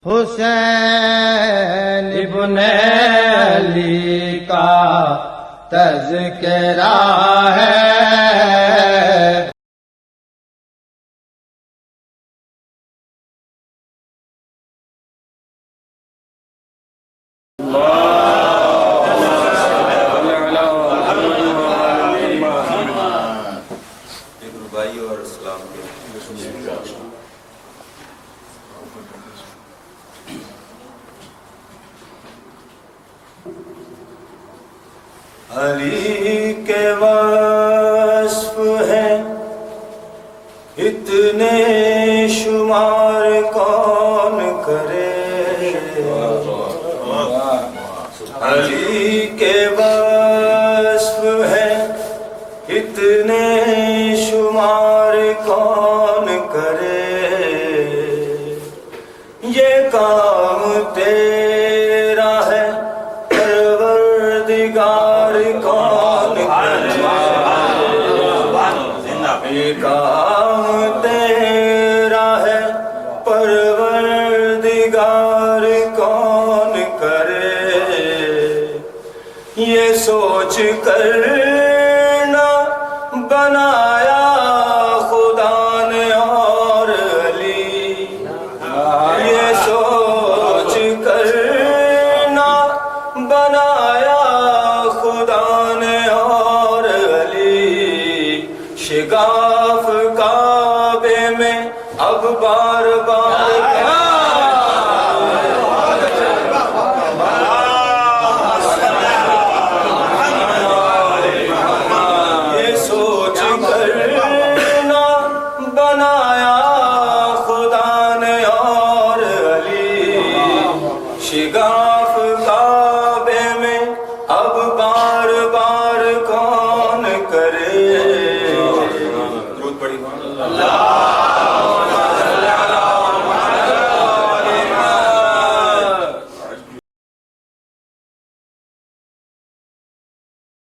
حسین ابن علی کا تذکرہ ہے، بھائی اور اسلام کے علی کے وصف ہیں اتنے شمار کون کرے، علی کے وصف ہیں اتنے شمار کون کرے، یہ کام تیرا ہے پروردگار کون کرے، یہ کام تیرا ہے پروردگار کون کرے، یہ سوچ کر نہ بنایا خدا نے اور علی، یہ سوچ کر نہ بنایا خدا نے اور علی، شگاف کعبے میں اب بار بار بنایا خدا نے اور علی، شگاف کعبے میں اب بار بار کون کرے، درود پڑھی